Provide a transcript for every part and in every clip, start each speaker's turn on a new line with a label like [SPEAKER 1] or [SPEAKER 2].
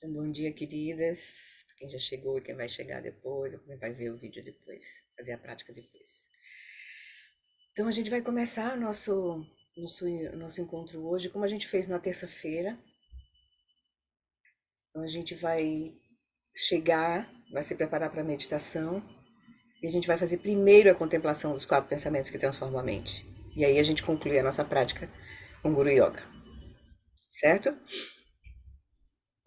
[SPEAKER 1] Bom dia, queridas. Quem já chegou e quem vai chegar depois, ou quem vai ver o vídeo depois, fazer a prática depois. Então, a gente vai começar nosso encontro hoje, como a gente fez na terça-feira. Então, a gente vai vai se preparar para a meditação, e a gente vai fazer primeiro a contemplação dos 4 pensamentos que transformam a mente. E aí a gente conclui a nossa prática com Guru Yoga, certo?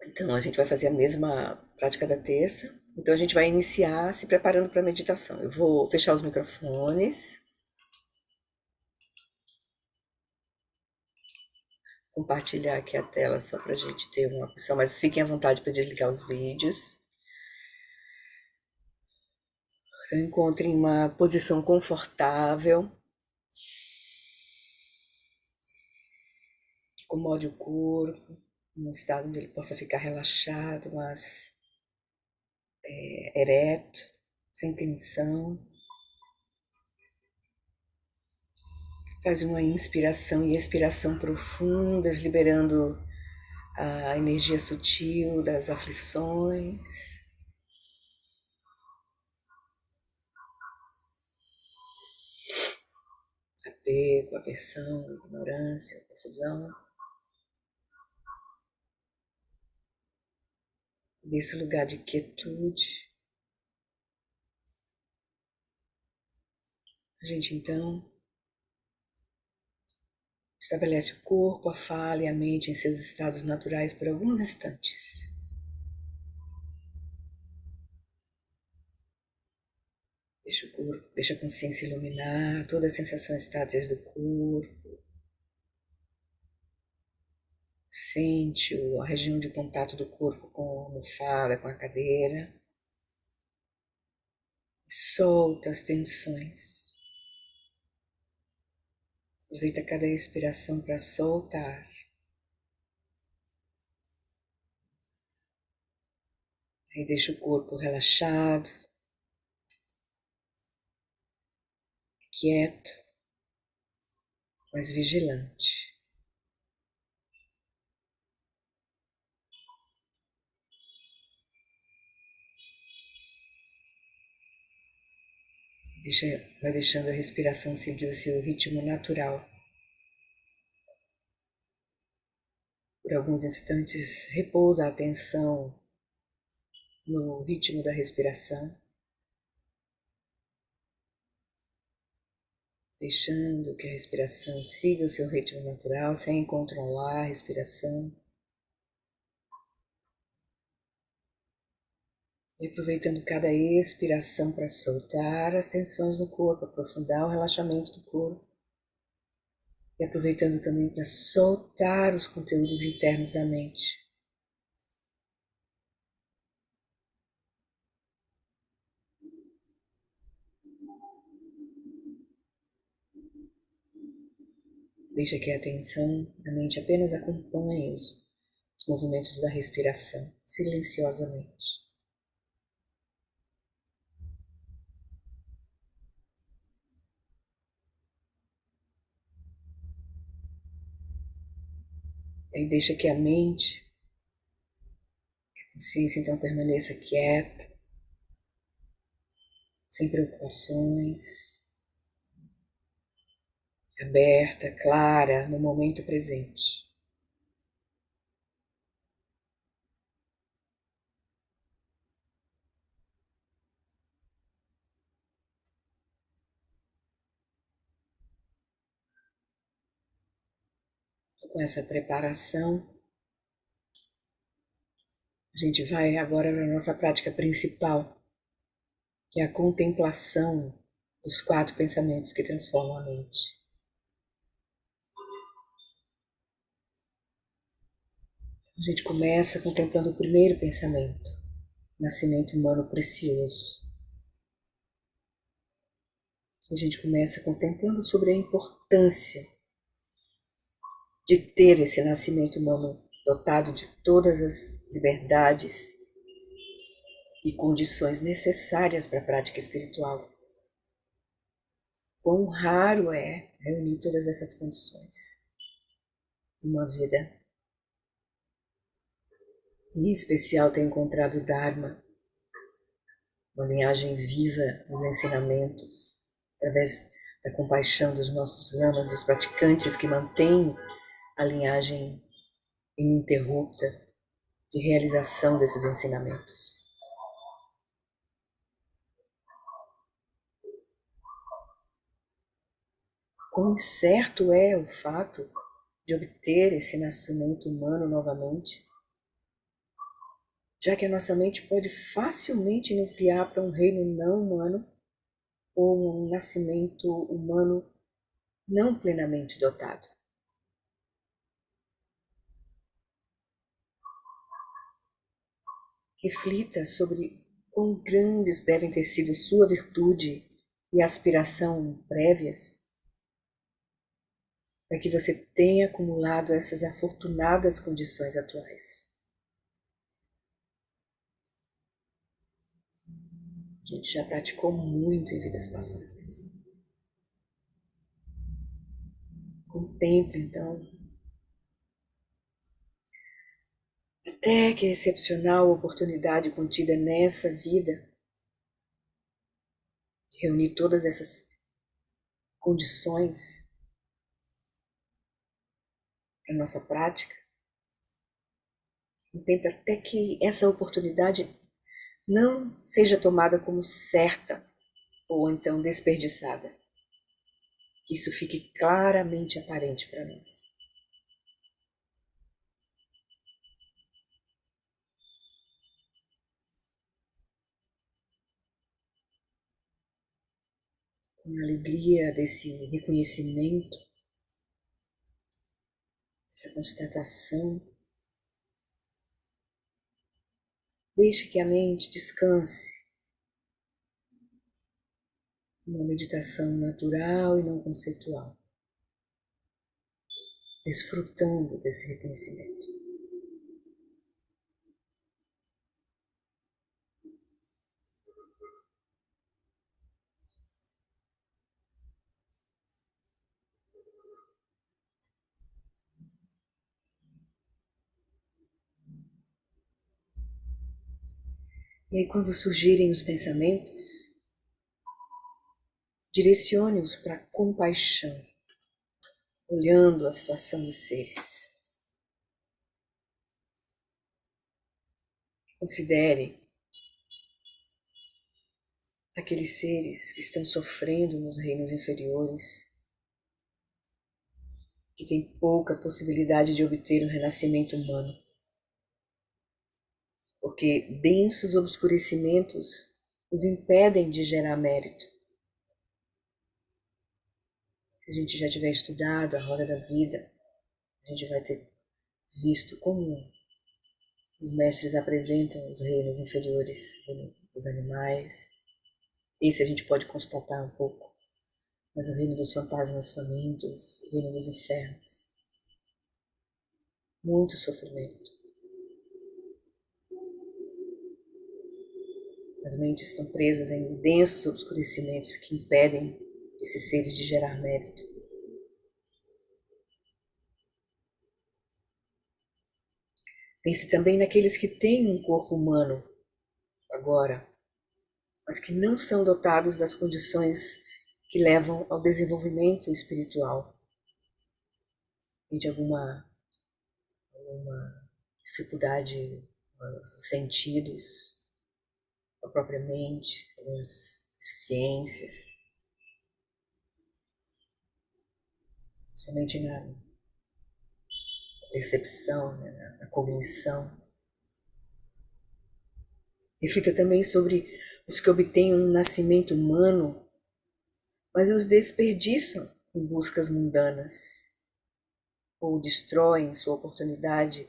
[SPEAKER 1] Então, a gente vai fazer a mesma prática da terça. Então, a gente vai iniciar se preparando para a meditação. Eu vou fechar os microfones, compartilhar aqui a tela só para a gente ter uma opção, mas fiquem à vontade para desligar os vídeos. Então, encontrem uma posição confortável, acomode o corpo, num estado onde ele possa ficar relaxado, mas ereto, sem tensão. Faz uma inspiração e expiração profundas, liberando a energia sutil das aflições, apego, aversão, ignorância, confusão. Desse lugar de quietude, a gente então estabelece o corpo, a fala e a mente em seus estados naturais por alguns instantes. Deixa o corpo, deixa a consciência iluminar todas as sensações estáticas do corpo. Sente a região de contato do corpo com a almofada, com a cadeira. Solta as tensões. Aproveita cada respiração para soltar. Aí deixa o corpo relaxado, quieto, mas vigilante. Vai deixando a respiração seguir o seu ritmo natural. Por alguns instantes, repousa a atenção no ritmo da respiração, deixando que a respiração siga o seu ritmo natural, sem controlar a respiração. E aproveitando cada expiração para soltar as tensões no corpo, aprofundar o relaxamento do corpo. E aproveitando também para soltar os conteúdos internos da mente. Deixa que a atenção da mente apenas acompanhe os movimentos da respiração, silenciosamente. E deixa que a mente, a consciência então permaneça quieta, sem preocupações, aberta, clara, no momento presente. Com essa preparação, a gente vai agora para a nossa prática principal, que é a contemplação dos 4 pensamentos que transformam a mente. A gente começa contemplando o primeiro pensamento, nascimento humano precioso. A gente começa contemplando sobre a importância de ter esse nascimento humano dotado de todas as liberdades e condições necessárias para a prática espiritual. Quão raro é reunir todas essas condições numa vida. E em especial ter encontrado o Dharma, uma linhagem viva dos ensinamentos, através da compaixão dos nossos lamas, dos praticantes que mantêm a linhagem ininterrupta de realização desses ensinamentos. Quão incerto é o fato de obter esse nascimento humano novamente, já que a nossa mente pode facilmente nos guiar para um reino não humano ou um nascimento humano não plenamente dotado. Reflita sobre quão grandes devem ter sido sua virtude e aspiração prévias para que você tenha acumulado essas afortunadas condições atuais. A gente já praticou muito em vidas passadas. Contemple, então, até que a excepcional oportunidade contida nessa vida reunir todas essas condições para a nossa prática. Contemple até que essa oportunidade não seja tomada como certa ou então desperdiçada. Que isso fique claramente aparente para nós. Com a alegria desse reconhecimento, dessa constatação, deixe que a mente descanse numa meditação natural e não conceitual, desfrutando desse reconhecimento. E aí, quando surgirem os pensamentos, direcione-os para a compaixão, olhando a situação dos seres. Considere aqueles seres que estão sofrendo nos reinos inferiores, que têm pouca possibilidade de obter um renascimento humano, porque densos obscurecimentos os impedem de gerar mérito. Se a gente já tiver estudado a roda da vida, a gente vai ter visto como os mestres apresentam os reinos inferiores, reino dos animais. Esse a gente pode constatar um pouco, mas o reino dos fantasmas famintos, o reino dos infernos. Muito sofrimento. As mentes estão presas em densos obscurecimentos que impedem esses seres de gerar mérito. Pense também naqueles que têm um corpo humano agora, mas que não são dotados das condições que levam ao desenvolvimento espiritual e de alguma dificuldade nos sentidos, a própria mente, algumas deficiências, somente na percepção, né, na cognição. Reflita também sobre os que obtêm um nascimento humano, mas os desperdiçam em buscas mundanas, ou destroem sua oportunidade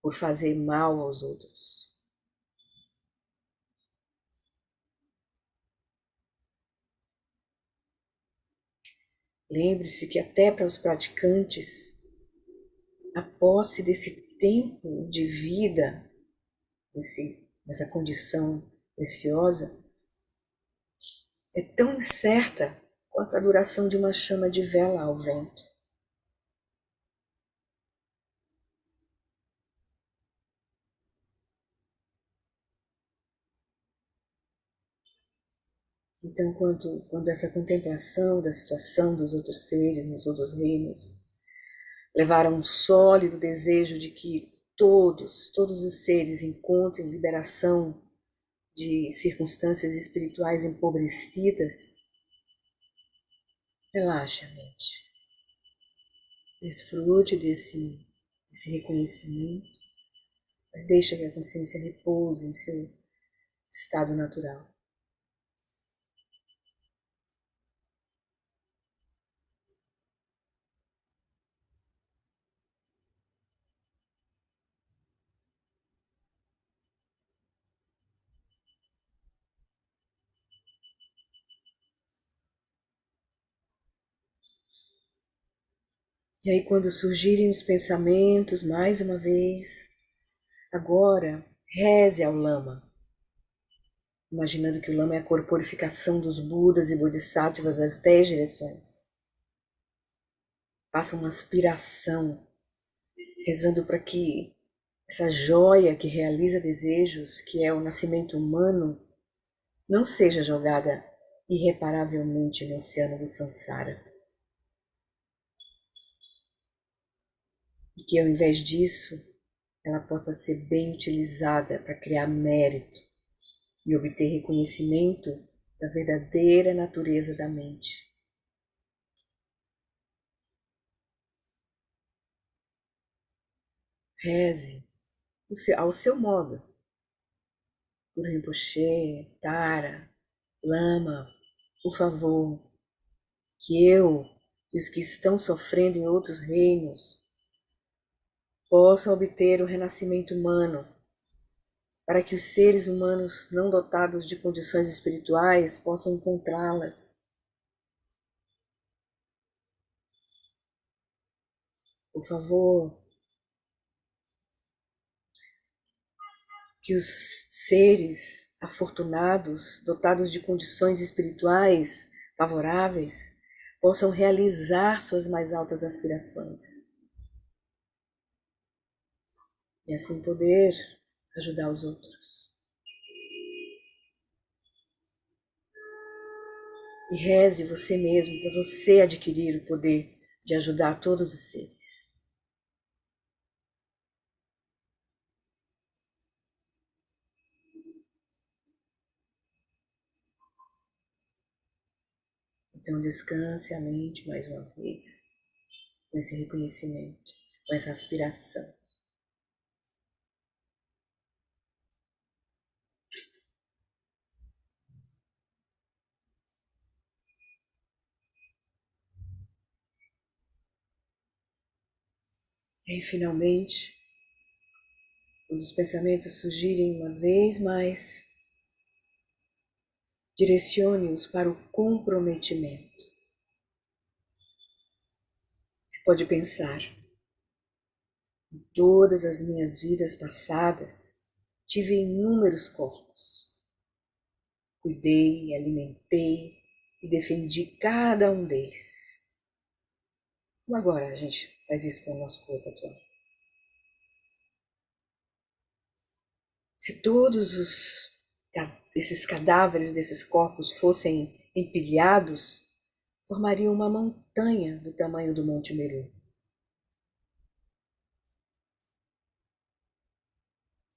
[SPEAKER 1] por fazer mal aos outros. Lembre-se que até para os praticantes, a posse desse tempo de vida, nessa condição preciosa, é tão incerta quanto a duração de uma chama de vela ao vento. Então, quando essa contemplação da situação dos outros seres, nos outros reinos, levar a um sólido desejo de que todos os seres encontrem liberação de circunstâncias espirituais empobrecidas, relaxa a mente. Desfrute desse reconhecimento, mas deixa que a consciência repouse em seu estado natural. E aí, quando surgirem os pensamentos, mais uma vez, agora reze ao Lama, imaginando que o Lama é a corporificação dos Budas e Bodhisattvas das 10 direções. Faça uma aspiração, rezando para que essa joia que realiza desejos, que é o nascimento humano, não seja jogada irreparavelmente no oceano do Sansara. E que ao invés disso, ela possa ser bem utilizada para criar mérito e obter reconhecimento da verdadeira natureza da mente. Reze ao seu modo, por Rinpoche, Tara, Lama, por favor, que eu e os que estão sofrendo em outros reinos possam obter o renascimento humano, para que os seres humanos não dotados de condições espirituais possam encontrá-las. Por favor, que os seres afortunados, dotados de condições espirituais favoráveis, possam realizar suas mais altas aspirações e assim poder ajudar os outros. E reze você mesmo para você adquirir o poder de ajudar todos os seres. Então descanse a mente mais uma vez, com esse reconhecimento, com essa aspiração. E aí, finalmente, quando os pensamentos surgirem uma vez mais, direcione-os para o comprometimento. Você pode pensar: em todas as minhas vidas passadas, tive inúmeros corpos. Cuidei, alimentei e defendi cada um deles. Como agora a gente faz isso com o nosso corpo atual? Se todos esses cadáveres desses corpos fossem empilhados, formariam uma montanha do tamanho do Monte Meru.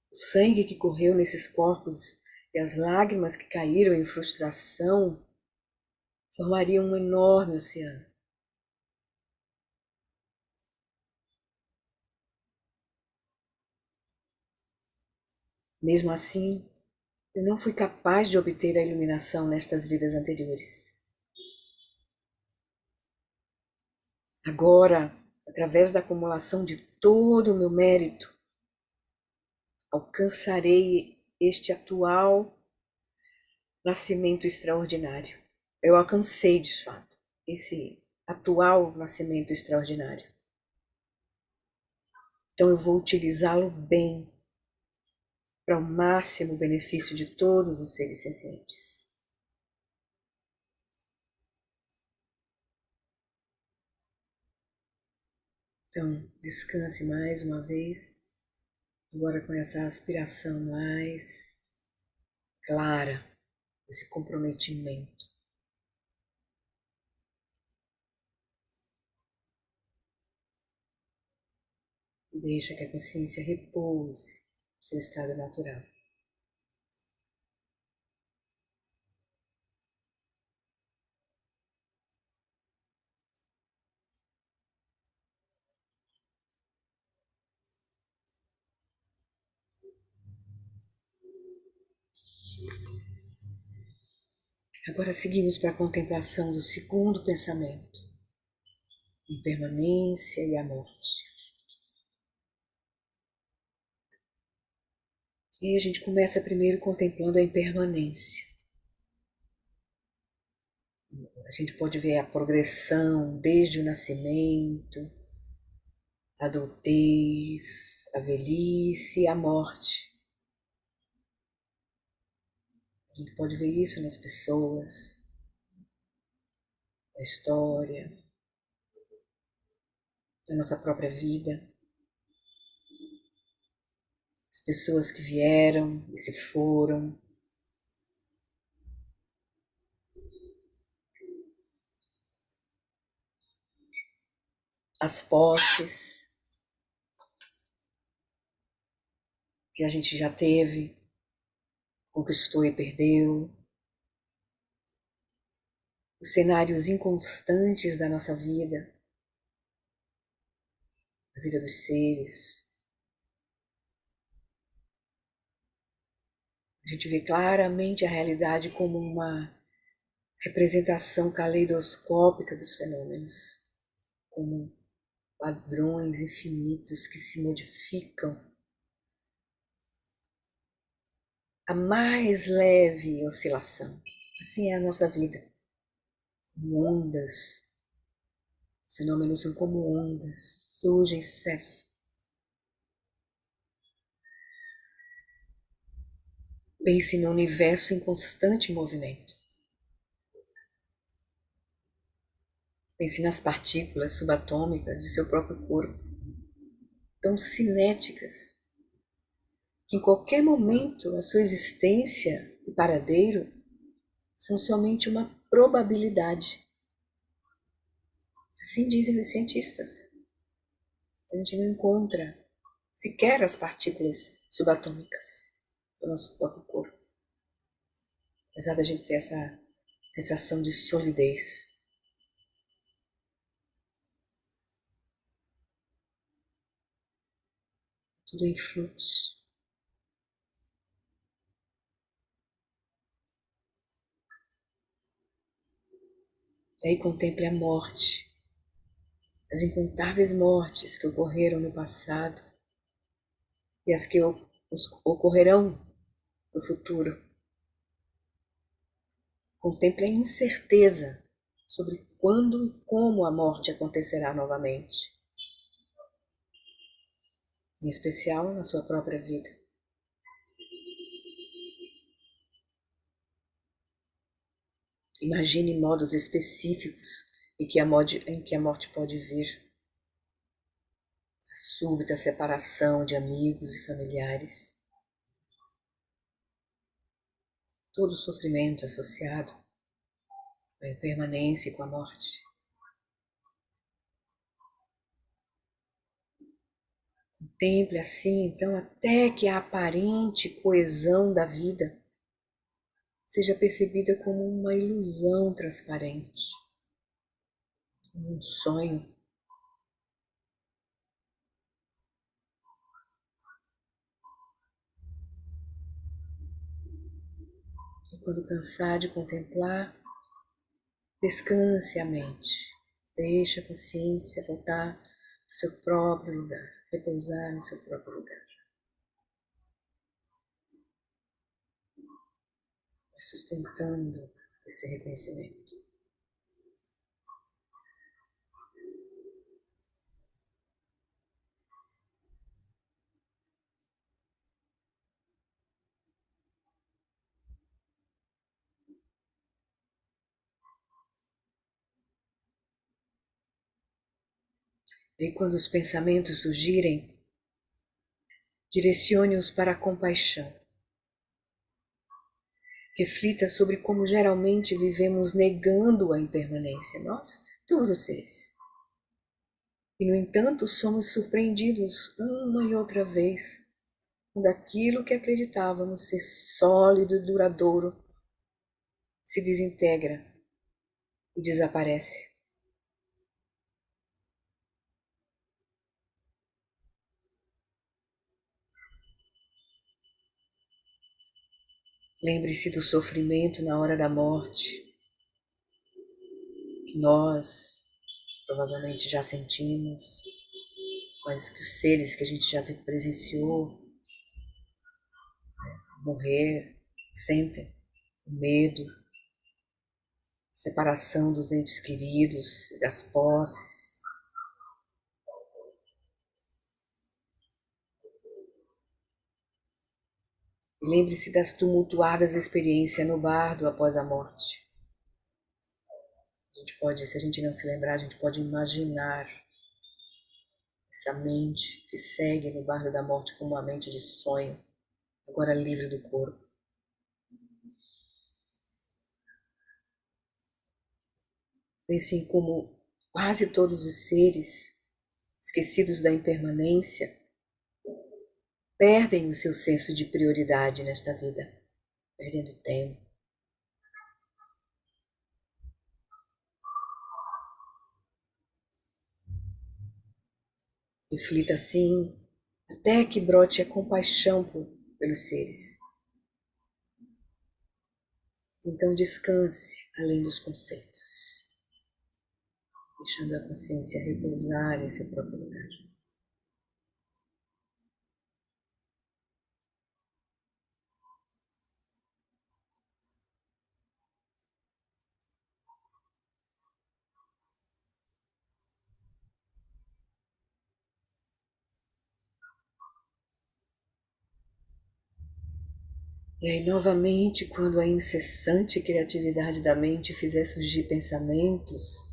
[SPEAKER 1] O sangue que correu nesses corpos e as lágrimas que caíram em frustração formariam um enorme oceano. Mesmo assim, eu não fui capaz de obter a iluminação nestas vidas anteriores. Agora, através da acumulação de todo o meu mérito, alcançarei este atual nascimento extraordinário. Eu alcancei, de fato, esse atual nascimento extraordinário. Então eu vou utilizá-lo bem para o máximo benefício de todos os seres sencientes. Então, descanse mais uma vez, agora com essa aspiração mais clara esse comprometimento. Deixa que a consciência repouse no seu estado natural. Agora seguimos para a contemplação do segundo pensamento, impermanência e a morte. E a gente começa primeiro contemplando a impermanência. A gente pode ver a progressão desde o nascimento, a adultez, a velhice e a morte. A gente pode ver isso nas pessoas, na história, na nossa própria vida. As pessoas que vieram e se foram, as posses que a gente já teve, conquistou e perdeu, os cenários inconstantes da nossa vida, a vida dos seres. A gente vê claramente a realidade como uma representação caleidoscópica dos fenômenos, como padrões infinitos que se modificam. A mais leve oscilação. Assim é a nossa vida. Como ondas. Os fenômenos são como ondas, surgem e cessam. Pense no universo em constante movimento. Pense nas partículas subatômicas de seu próprio corpo, tão cinéticas, que em qualquer momento a sua existência e paradeiro são somente uma probabilidade. Assim dizem os cientistas. A gente não encontra sequer as partículas subatômicas do nosso próprio corpo. Apesar da gente ter essa sensação de solidez. Tudo em fluxo. E aí contemple a morte, as incontáveis mortes que ocorreram no passado e as que ocorrerão no futuro. Contemple a incerteza sobre quando e como a morte acontecerá novamente, em especial na sua própria vida. Imagine modos específicos em que a morte pode vir. A súbita separação de amigos e familiares. Todo o sofrimento associado com a impermanência e com a morte. Contemple assim, então, até que a aparente coesão da vida seja percebida como uma ilusão transparente, como um sonho. E quando cansar de contemplar, descanse a mente. Deixe a consciência voltar ao seu próprio lugar, repousar no seu próprio lugar. Vai sustentando esse reconhecimento. E quando os pensamentos surgirem, direcione-os para a compaixão. Reflita sobre como geralmente vivemos negando a impermanência, nós, todos os seres. E, no entanto, somos surpreendidos uma e outra vez quando aquilo que acreditávamos ser sólido e duradouro se desintegra e desaparece. Lembre-se do sofrimento na hora da morte, que nós provavelmente já sentimos, mas que os seres que a gente já presenciou morrer sentem o medo, separação dos entes queridos e das posses. Lembre-se das tumultuadas experiências no bardo após a morte. A gente pode, se a gente não se lembrar, a gente pode imaginar essa mente que segue no bardo da morte como uma mente de sonho, agora livre do corpo. Pense em como quase todos os seres, esquecidos da impermanência, perdem o seu senso de prioridade nesta vida, perdendo tempo. Reflita assim, até que brote a compaixão pelos seres. Então descanse além dos conceitos, deixando a consciência repousar em seu próprio lugar. E aí, novamente, quando a incessante criatividade da mente fizer surgir pensamentos,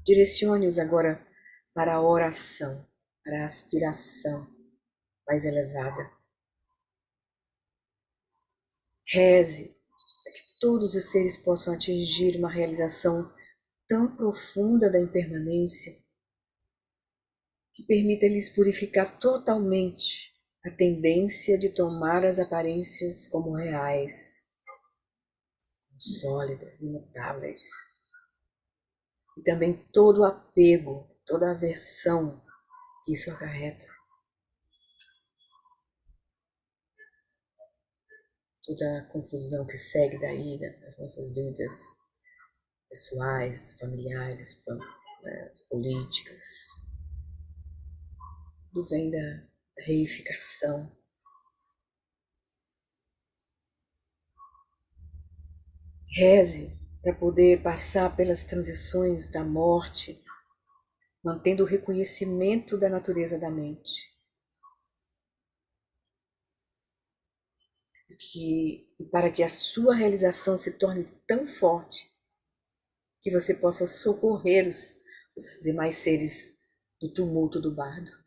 [SPEAKER 1] direcione-os agora para a oração, para a aspiração mais elevada. Reze para que todos os seres possam atingir uma realização tão profunda da impermanência que permita-lhes purificar totalmente a tendência de tomar as aparências como reais, sólidas, imutáveis. E também todo o apego, toda a aversão que isso acarreta. Toda a confusão que segue daí nas nossas vidas pessoais, familiares, políticas. Tudo vem da reificação. Reze para poder passar pelas transições da morte, mantendo o reconhecimento da natureza da mente. E para que a sua realização se torne tão forte que você possa socorrer os demais seres do tumulto do bardo.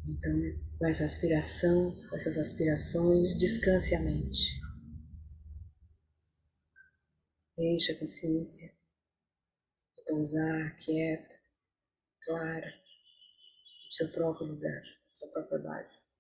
[SPEAKER 1] Então, com essa aspiração, com essas aspirações, descanse a mente. Deixe a consciência repousar, quieta, clara, no seu próprio lugar, na sua própria base.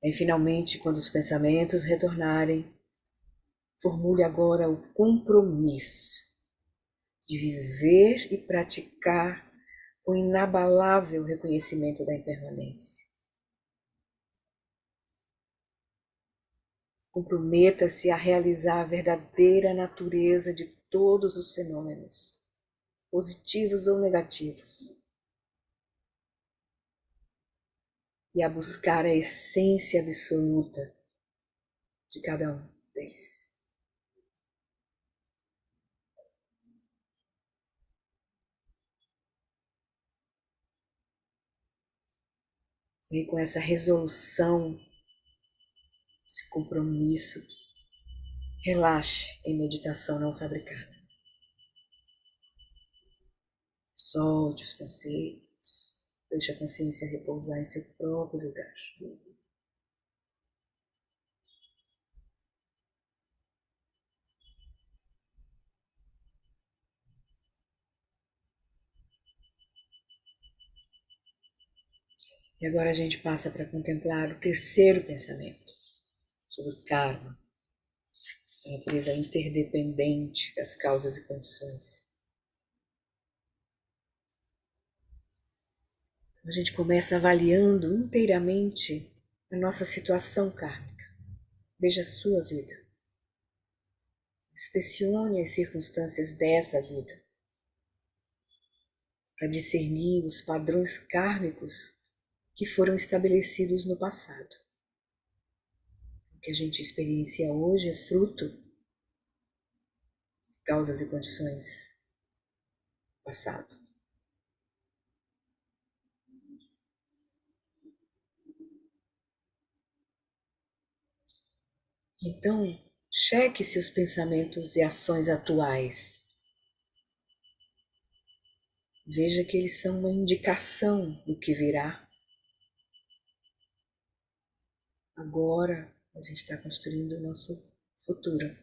[SPEAKER 1] E finalmente, quando os pensamentos retornarem, formule agora o compromisso de viver e praticar o inabalável reconhecimento da impermanência. Comprometa-se a realizar a verdadeira natureza de todos os fenômenos, positivos ou negativos, e a buscar a essência absoluta de cada um deles. E com essa resolução, esse compromisso. Relaxe em meditação não fabricada. Solte os conceitos. Deixe a consciência repousar em seu próprio lugar. E agora a gente passa para contemplar o terceiro pensamento, sobre o karma, a natureza interdependente das causas e condições. A gente começa avaliando inteiramente a nossa situação kármica. Veja a sua vida. Inspecione as circunstâncias dessa vida para discernir os padrões kármicos que foram estabelecidos no passado. O que a gente experiencia hoje é fruto de causas e condições do passado. Então, cheque seus pensamentos e ações atuais. Veja que eles são uma indicação do que virá. Agora, a gente está construindo o nosso futuro.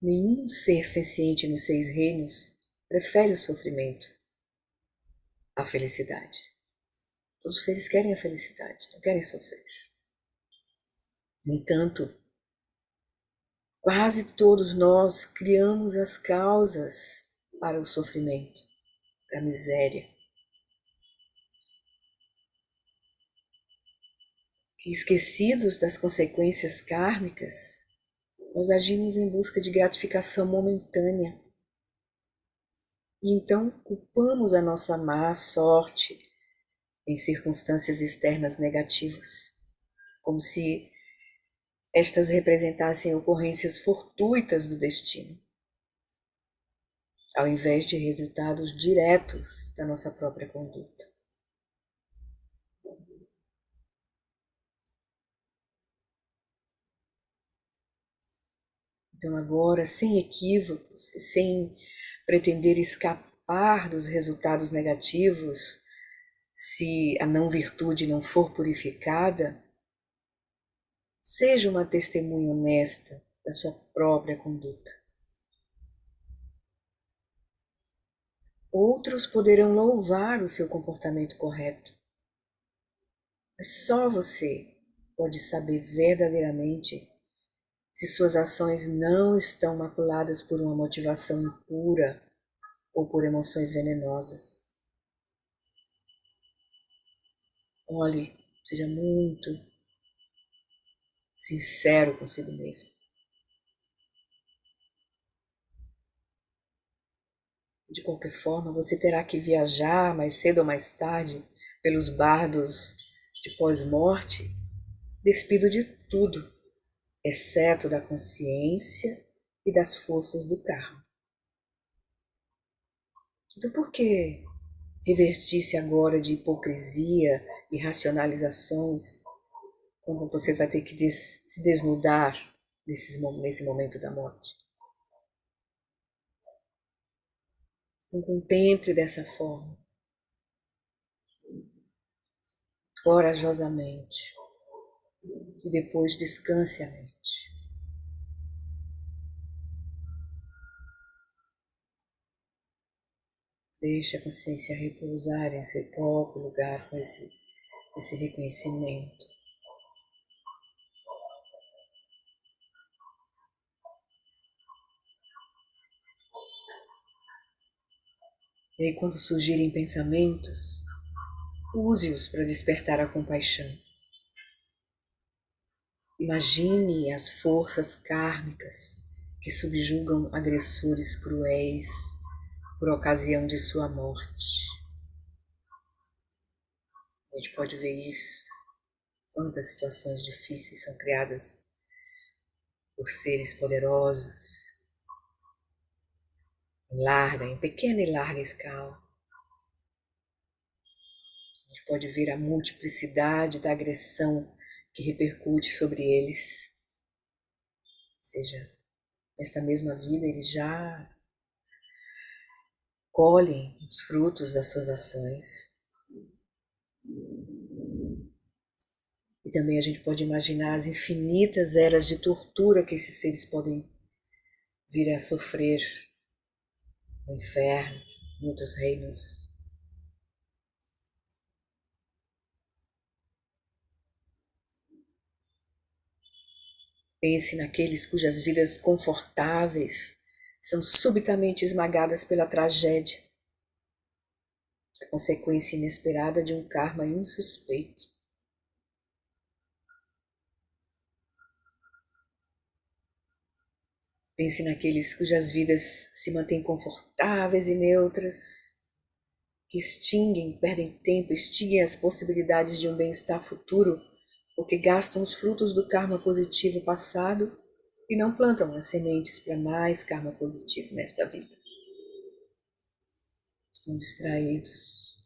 [SPEAKER 1] Nenhum ser senciente nos 6 reinos prefere o sofrimento à felicidade. Todos os seres querem a felicidade, não querem sofrer. No entanto, quase todos nós criamos as causas para o sofrimento, para a miséria. Que, esquecidos das consequências kármicas, nós agimos em busca de gratificação momentânea. E então culpamos a nossa má sorte em circunstâncias externas negativas, como se estas representassem ocorrências fortuitas do destino, ao invés de resultados diretos da nossa própria conduta. Então agora, sem equívocos, sem pretender escapar dos resultados negativos, se a não virtude não for purificada, seja uma testemunha honesta da sua própria conduta. Outros poderão louvar o seu comportamento correto, mas só você pode saber verdadeiramente se suas ações não estão maculadas por uma motivação impura ou por emoções venenosas. Olhe, seja muito sincero consigo mesmo. De qualquer forma, você terá que viajar mais cedo ou mais tarde pelos bardos de pós-morte, despido de tudo, exceto da consciência e das forças do karma. Então, por que revestir-se agora de hipocrisia e racionalizações quando você vai ter que se desnudar nesse momento da morte? Não contemple dessa forma, corajosamente, e depois descanse a mente. Deixe a consciência repousar em seu próprio lugar com esse reconhecimento. E aí, quando surgirem pensamentos, use-os para despertar a compaixão. Imagine as forças kármicas que subjugam agressores cruéis por ocasião de sua morte. A gente pode ver isso. Quantas situações difíceis são criadas por seres poderosos, em pequena e larga escala. A gente pode ver a multiplicidade da agressão que repercute sobre eles. Ou seja, nessa mesma vida eles já colhem os frutos das suas ações. E também a gente pode imaginar as infinitas eras de tortura que esses seres podem vir a sofrer no inferno, em outros reinos. Pense naqueles cujas vidas confortáveis são subitamente esmagadas pela tragédia, a consequência inesperada de um karma insuspeito. Pense naqueles cujas vidas se mantêm confortáveis e neutras, que extinguem, perdem tempo, extinguem as possibilidades de um bem-estar futuro, porque gastam os frutos do karma positivo passado e não plantam as sementes para mais karma positivo nesta vida. Estão distraídos.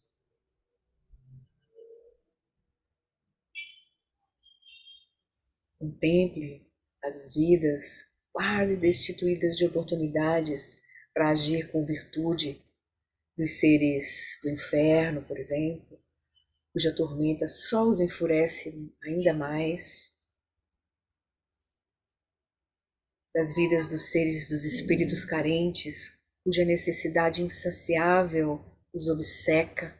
[SPEAKER 1] Contemple as vidas quase destituídas de oportunidades para agir com virtude dos seres do inferno, por exemplo, cuja tormenta só os enfurece ainda mais, das vidas dos seres dos espíritos carentes, cuja necessidade insaciável os obceca,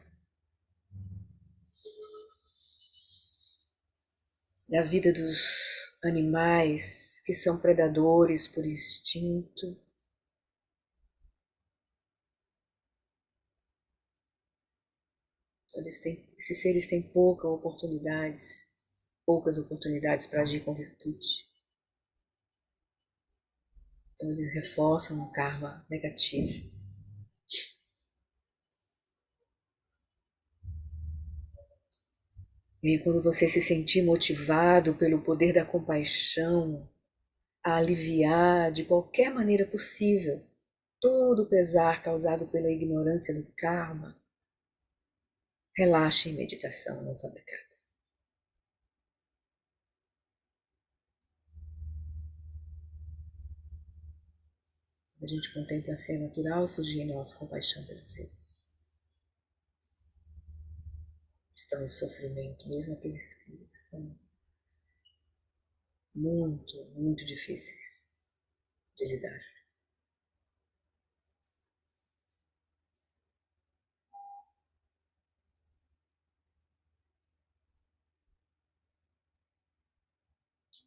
[SPEAKER 1] da vida dos animais que são predadores por instinto. Esses seres têm poucas oportunidades para agir com virtude. Então eles reforçam um karma negativo. E aí, quando você se sentir motivado pelo poder da compaixão, a aliviar de qualquer maneira possível todo o pesar causado pela ignorância do karma, relaxe em meditação não fabricada. A gente contempla a cena natural surgir em nós compaixão pelos seres que estão em sofrimento, mesmo aqueles que são muito, muito difíceis de lidar.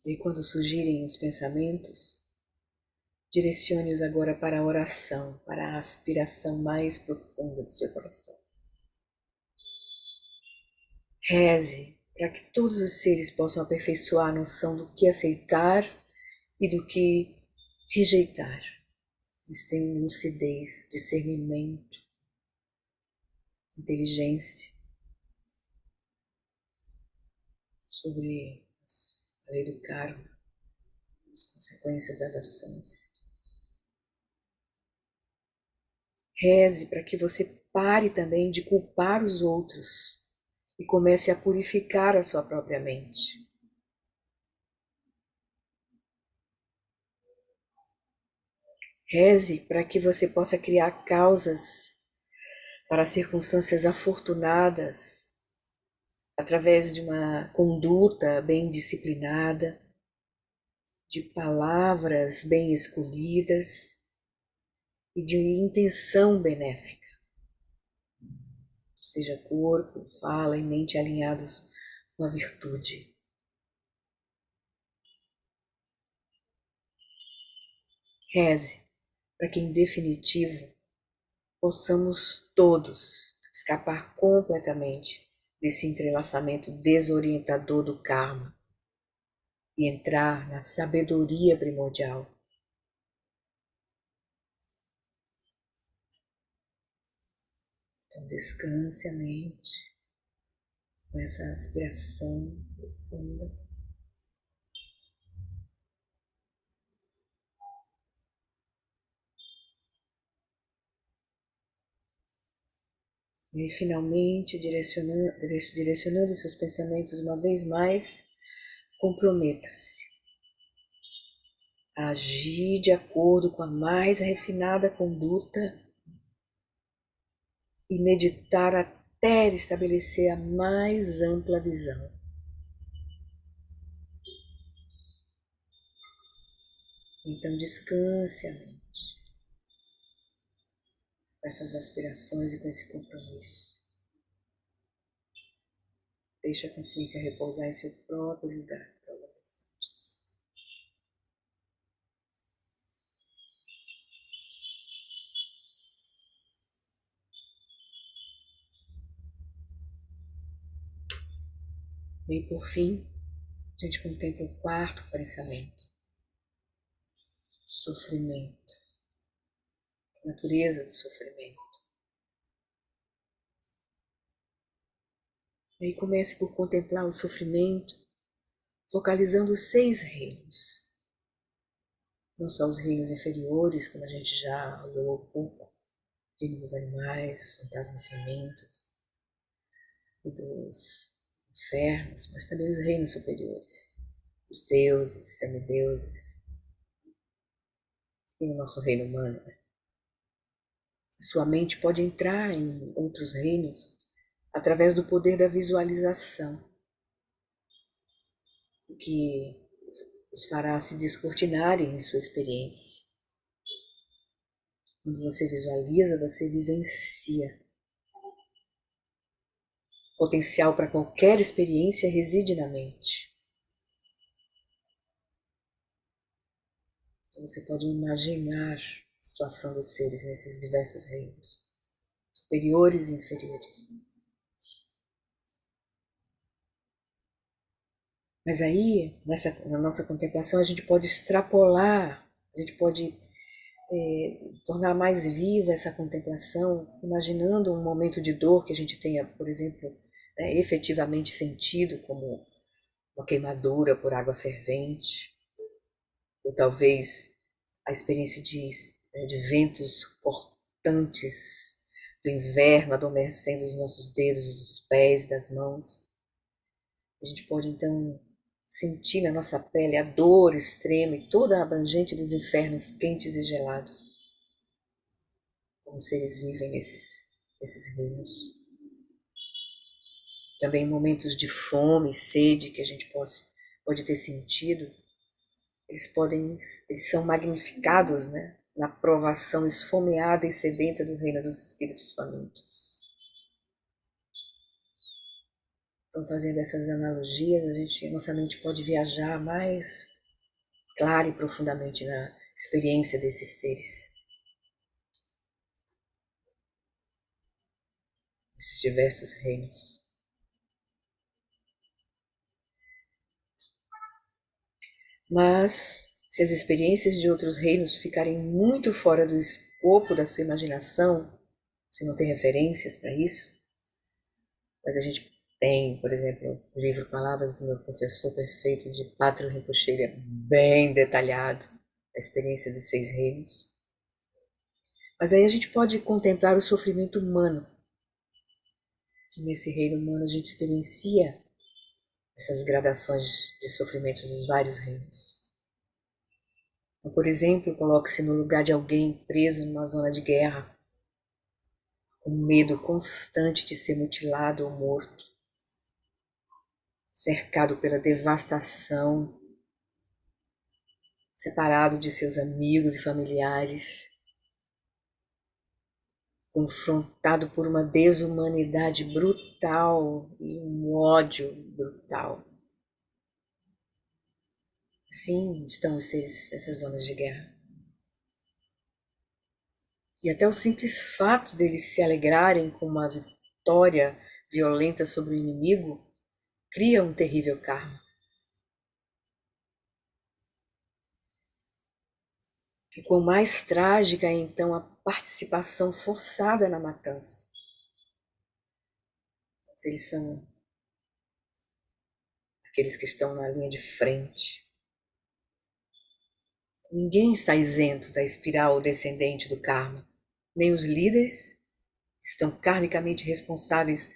[SPEAKER 1] E quando surgirem os pensamentos, direcione-os agora para a oração, para a aspiração mais profunda do seu coração. Reze para que todos os seres possam aperfeiçoar a noção do que aceitar e do que rejeitar. Eles têm lucidez, discernimento, inteligência sobre a lei do karma, as consequências das ações. Reze para que você pare também de culpar os outros e comece a purificar a sua própria mente. Reze para que você possa criar causas para circunstâncias afortunadas através de uma conduta bem disciplinada, de palavras bem escolhidas e de intenção benéfica. Seja corpo, fala e mente alinhados com a virtude. Reze para que, em definitivo, possamos todos escapar completamente desse entrelaçamento desorientador do karma e entrar na sabedoria primordial. Então descanse a mente com essa aspiração profunda. E aí, finalmente, direcionando seus pensamentos uma vez mais, comprometa-se a agir de acordo com a mais refinada conduta e meditar até estabelecer a mais ampla visão. Então, descanse a mente com essas aspirações e com esse compromisso. Deixe a consciência repousar em seu próprio lugar por alguns instantes. E por fim, a gente contempla o quarto pensamento: sofrimento, natureza do sofrimento. E aí comece por contemplar o sofrimento, focalizando os 6 reinos. Não só os reinos inferiores, como a gente já falou há pouco, reino dos animais, fantasmas famintos, e dos infernos, mas também os reinos superiores, os deuses, semideuses, e no nosso reino humano. A sua mente pode entrar em outros reinos através do poder da visualização, o que os fará se descortinarem em sua experiência. Quando você visualiza, você vivencia. O potencial para qualquer experiência reside na mente. Então você pode imaginar a situação dos seres nesses diversos reinos, superiores e inferiores. Mas aí, na nossa contemplação, a gente pode extrapolar, a gente pode tornar mais viva essa contemplação, imaginando um momento de dor que a gente tenha, por exemplo, efetivamente sentido, como uma queimadura por água fervente, ou talvez a experiência de ventos cortantes do inverno adormecendo os nossos dedos, dos pés e das mãos. A gente pode então sentir na nossa pele a dor extrema e toda a abrangente dos infernos quentes e gelados, como seres vivem nesses reinos. Também momentos de fome e sede que a gente pode ter sentido, eles são magnificados, né, na provação esfomeada e sedenta do reino dos espíritos famintos. Então, fazendo essas analogias, nossa mente pode viajar mais clara e profundamente na experiência desses seres, desses diversos reinos. Mas, se as experiências de outros reinos ficarem muito fora do escopo da sua imaginação, se não tem referências para isso, mas a gente tem, por exemplo, o livro Palavras do Meu Professor Perfeito, de Pátrio Rinpoche, ele é bem detalhado, a experiência dos 6 reinos. Mas aí a gente pode contemplar o sofrimento humano. Nesse reino humano a gente experiencia essas gradações de sofrimentos dos vários reinos. Então, por exemplo, coloque-se no lugar de alguém preso numa zona de guerra, com medo constante de ser mutilado ou morto, cercado pela devastação, separado de seus amigos e familiares, confrontado por uma desumanidade brutal e um ódio brutal. Assim estão os seres dessas zonas de guerra. E até o simples fato deles se alegrarem com uma vitória violenta sobre o inimigo cria um terrível karma. E quão mais trágica é então a participação forçada na matança. Se eles são aqueles que estão na linha de frente. Ninguém está isento da espiral descendente do karma, nem os líderes estão karmicamente responsáveis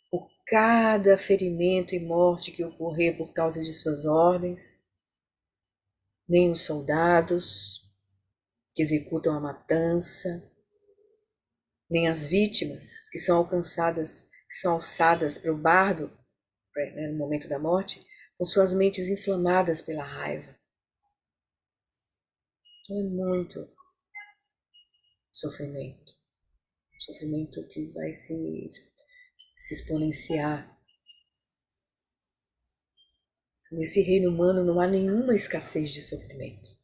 [SPEAKER 1] por cada ferimento e morte que ocorrer por causa de suas ordens, nem os soldados que executam a matança, nem as vítimas que são alcançadas, que são alçadas para o bardo, né, no momento da morte, com suas mentes inflamadas pela raiva. Então é muito sofrimento. Sofrimento que vai se exponenciar. Nesse reino humano não há nenhuma escassez de sofrimento.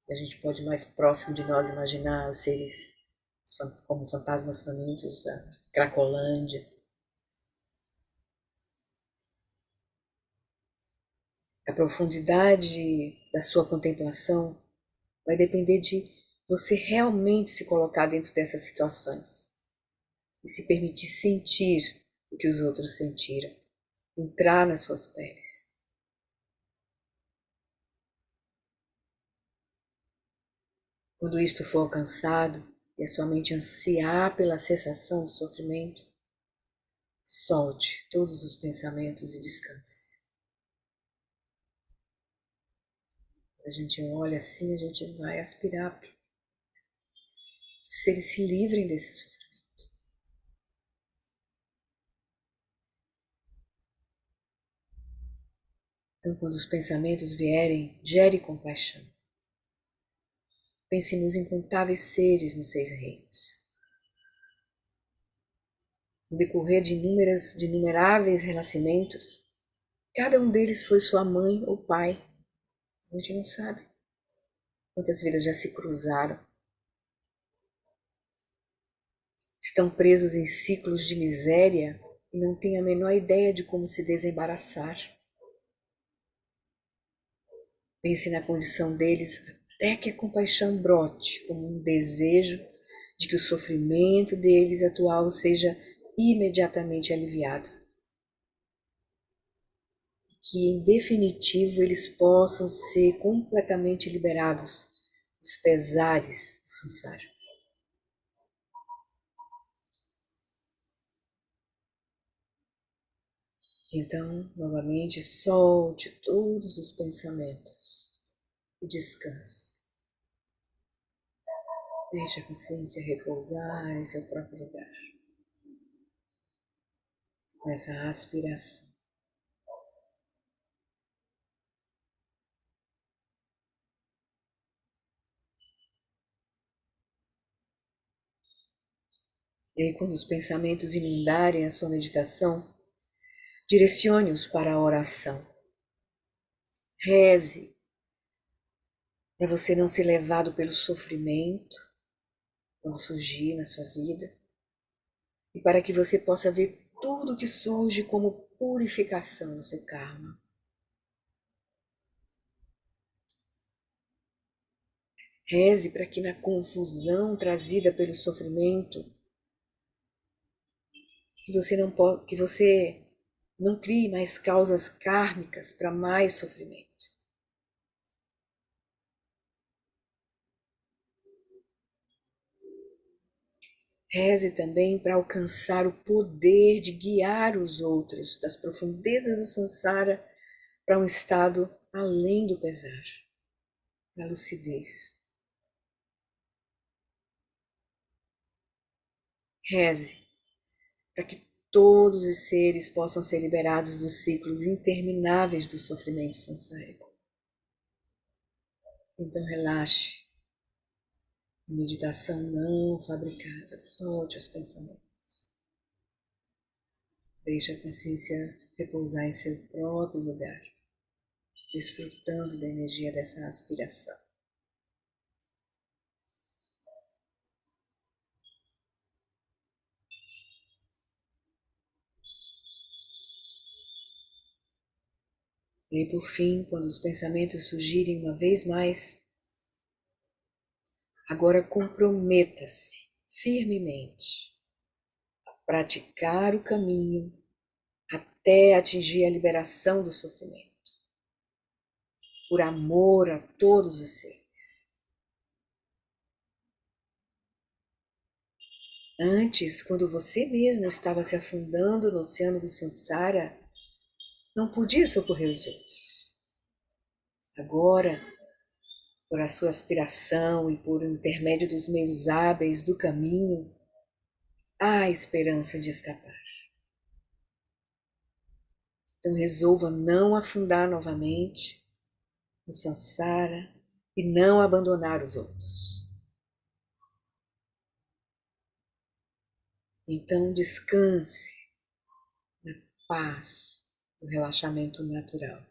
[SPEAKER 1] A gente pode mais próximo de nós imaginar os seres como fantasmas famintos da Cracolândia. A profundidade da sua contemplação vai depender de você realmente se colocar dentro dessas situações e se permitir sentir o que os outros sentiram, entrar nas suas peles. Quando isto for alcançado e a sua mente ansiar pela cessação do sofrimento, solte todos os pensamentos e descanse. A gente olha assim, a gente vai aspirar que os seres se livrem desse sofrimento. Então, quando os pensamentos vierem, gere compaixão. Pense nos incontáveis seres nos 6 reinos. No decorrer de inumeráveis renascimentos, cada um deles foi sua mãe ou pai. A gente não sabe quantas vidas já se cruzaram. Estão presos em ciclos de miséria e não têm a menor ideia de como se desembaraçar. Pense na condição deles até que a compaixão brote como um desejo de que o sofrimento deles atual seja imediatamente aliviado. Que, em definitivo, eles possam ser completamente liberados dos pesares do samsara. Então, novamente, solte todos os pensamentos e descanse. Deixe a consciência repousar em seu próprio lugar. Com essa aspiração. E aí, quando os pensamentos inundarem a sua meditação, direcione-os para a oração. Reze para você não ser levado pelo sofrimento quando surgir na sua vida e para que você possa ver tudo que surge como purificação do seu karma. Reze para que na confusão trazida pelo sofrimento que você não crie mais causas kármicas para mais sofrimento. Reze também para alcançar o poder de guiar os outros das profundezas do samsara para um estado além do pesar, da lucidez. Reze para que todos os seres possam ser liberados dos ciclos intermináveis do sofrimento samsárico. Então relaxe. Meditação não fabricada, solte os pensamentos. Deixe a consciência repousar em seu próprio lugar, desfrutando da energia dessa aspiração. E por fim, quando os pensamentos surgirem uma vez mais, agora comprometa-se firmemente a praticar o caminho até atingir a liberação do sofrimento, por amor a todos os seres. Antes, quando você mesmo estava se afundando no oceano do Sansara, não podia socorrer os outros. Agora, por a sua aspiração e por intermédio dos meios hábeis do caminho, há esperança de escapar. Então resolva não afundar novamente no Sansara e não abandonar os outros. Então descanse na paz do relaxamento natural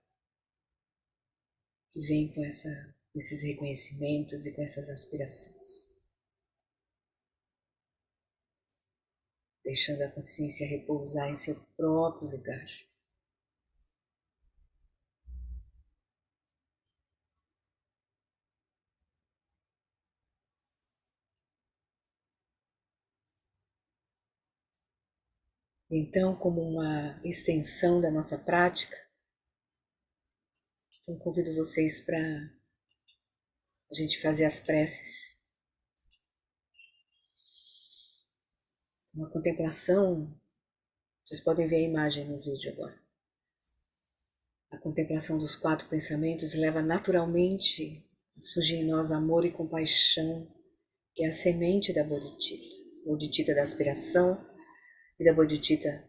[SPEAKER 1] que vem com esses reconhecimentos e com essas aspirações. Deixando a consciência repousar em seu próprio lugar. Então, como uma extensão da nossa prática, eu convido vocês para a gente fazer as preces. Uma contemplação, vocês podem ver a imagem no vídeo agora. A contemplação dos 4 pensamentos leva naturalmente a surgir em nós amor e compaixão, que é a semente da Bodhicitta. Bodhicitta da aspiração e da Bodhicitta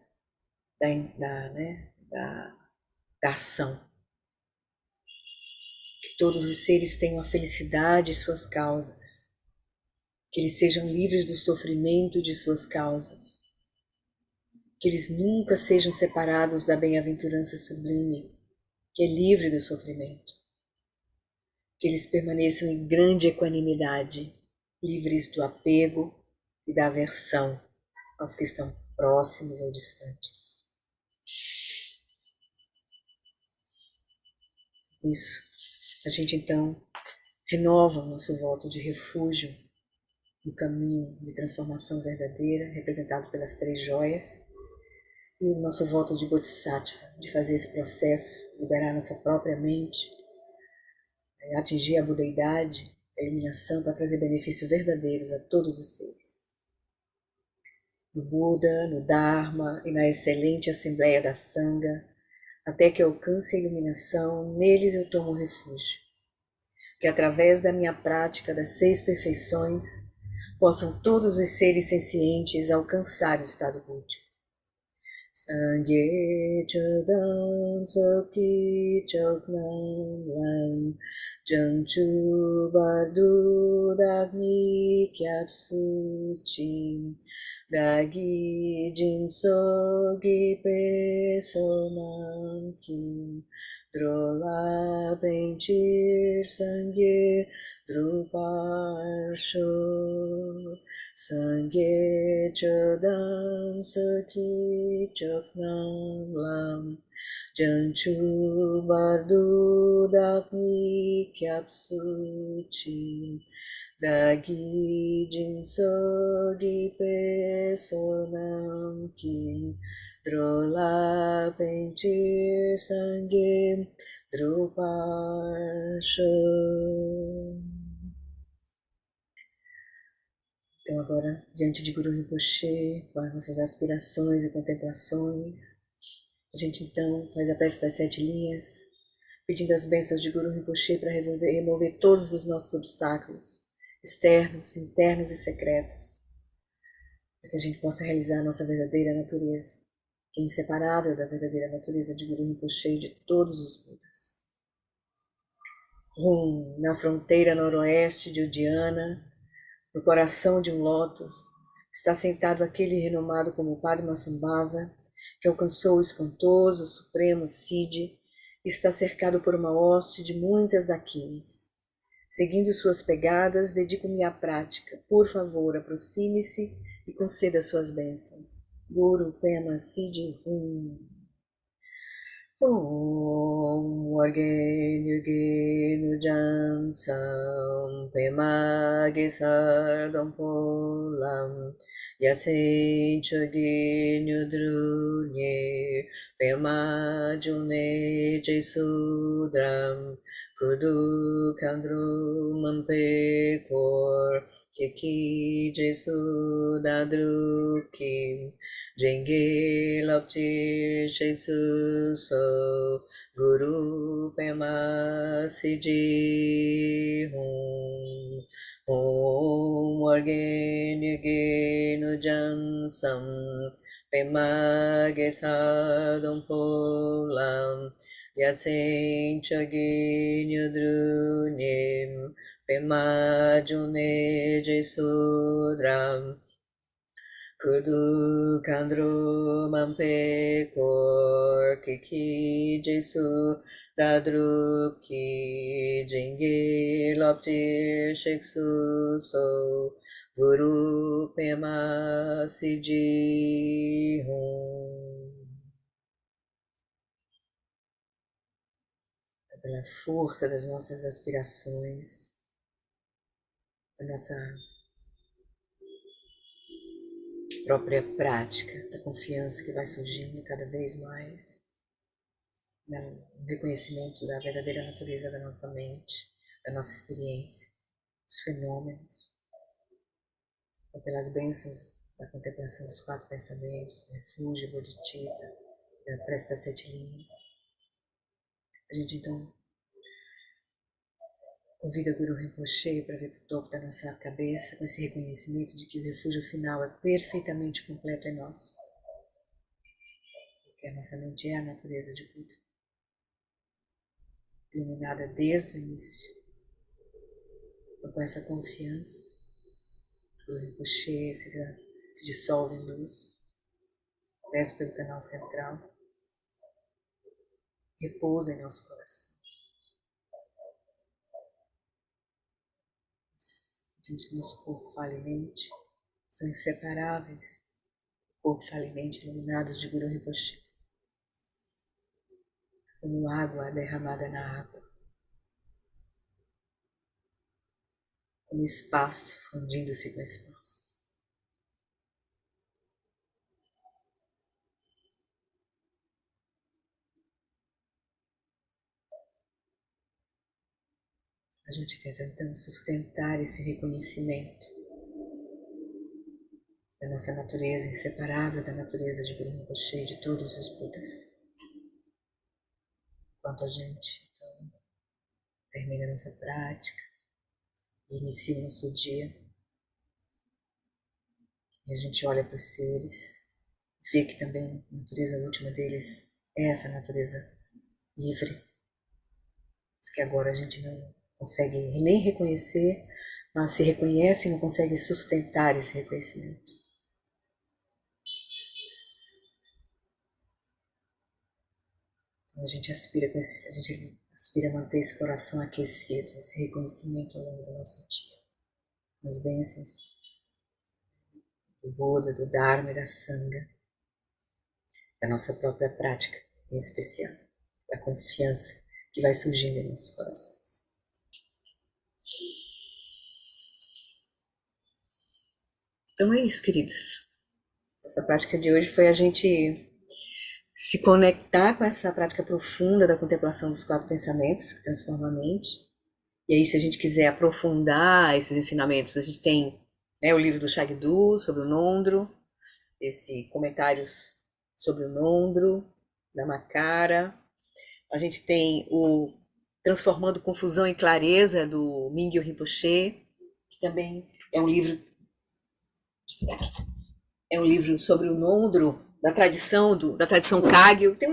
[SPEAKER 1] da ação. Que todos os seres tenham a felicidade de suas causas. Que eles sejam livres do sofrimento de suas causas. Que eles nunca sejam separados da bem-aventurança sublime, que é livre do sofrimento. Que eles permaneçam em grande equanimidade, livres do apego e da aversão aos que estão próximos ou distantes. Isso, a gente então renova o nosso voto de refúgio no caminho de transformação verdadeira, representado pelas 3 joias, e o nosso voto de Bodhisattva, de fazer esse processo, liberar nossa própria mente, atingir a budeidade, a iluminação, para trazer benefícios verdadeiros a todos os seres. No Buda, no Dharma e na excelente Assembleia da Sangha, até que eu alcance a iluminação, neles eu tomo refúgio. Que através da minha prática das 6 perfeições, possam todos os seres sencientes alcançar o estado búdico. Sangye chodam soki choknam lam jangchu bardu dagni kyapsu chim dagi jinso gipe sonam kim drola benchir sangye druparsho Sangye chodam saki choknam lam janchu bardu dakni kyapsu chi dagi jinso gipe sonam kim drola penchir sangye druparsho. Então agora, diante de Guru Rinpoche, com as nossas aspirações e contemplações, a gente então faz a prece das 7 linhas, pedindo as bênçãos de Guru Rinpoche para remover todos os nossos obstáculos, externos, internos e secretos, para que a gente possa realizar a nossa verdadeira natureza, que é inseparável da verdadeira natureza de Guru Rinpoche e de todos os Budas. Na fronteira noroeste de Udiana, no coração de um lótus, está sentado aquele renomado como Padmasambhava, que alcançou o espantoso, supremo Siddhi, e está cercado por uma hoste de muitas dakinis. Seguindo suas pegadas, dedico-me à prática. Por favor, aproxime-se e conceda suas bênçãos. Guru Pema Siddhi Hum. Om Vargenu Genu Jam Sam Pema Gisardam Polam Yasen Chagenu Drunye Pema June Jesudram Kudu Kandru Mampe Kor Keki Jesu Dadru Kim Jenge Lopchi Jesu So Guru Pema Siji Hum Om Orgen Yugen Ujansam Pema Gesadum Polam Yasen Chagin Yudrunim Pemajune Jesudram Kudu Kandru Mampe Kor Kiki Jesu Dadru Ki Jingi Lopti Sheksu So Guru Pema Siji Hum. Pela força das nossas aspirações, da nossa própria prática, da confiança que vai surgindo cada vez mais, no reconhecimento da verdadeira natureza da nossa mente, da nossa experiência, dos fenômenos, ou pelas bênçãos da contemplação dos quatro pensamentos, do refúgio bodhicitta, da prece das 7 linhas. A gente então convida Guru Rinpoche para vir para o topo da nossa cabeça com esse reconhecimento de que o refúgio final é perfeitamente completo em nós. Porque a nossa mente é a natureza de Buda, iluminada desde o início. Então, com essa confiança, Guru Rinpoche se dissolve em luz, desce pelo canal central, repousa em nosso coração. Sentimos que nosso corpo, fala e mente são inseparáveis. Corpo, fala e mente iluminados de Guru Rinpoche, como água derramada na água, como espaço fundindo-se com espaço. A gente tenta então sustentar esse reconhecimento da nossa natureza inseparável da natureza de Guru Rinpoche e de todos os Budas. Enquanto a gente então termina a nossa prática e inicia o nosso dia, e a gente olha para os seres, vê que também a natureza última deles é essa natureza livre, mas que agora a gente não consegue nem reconhecer, mas se reconhece e não consegue sustentar esse reconhecimento. A gente aspira a manter esse coração aquecido, esse reconhecimento ao longo do nosso dia, as bênçãos do Buda, do Dharma e da Sangha, da nossa própria prática, em especial, da confiança que vai surgindo em nossos corações. Então é isso, queridos. Essa prática de hoje foi a gente se conectar com essa prática profunda da contemplação dos 4 pensamentos que transforma a mente. E aí, se a gente quiser aprofundar esses ensinamentos, a gente tem, né, o livro do Shagdu sobre o Nondro, esse comentários sobre o Nondro, da Makara. A gente tem o Transformando Confusão em Clareza, do Mingyo Rinpoche, que também é um livro sobre o Nondro, da tradição Kagyu. Tem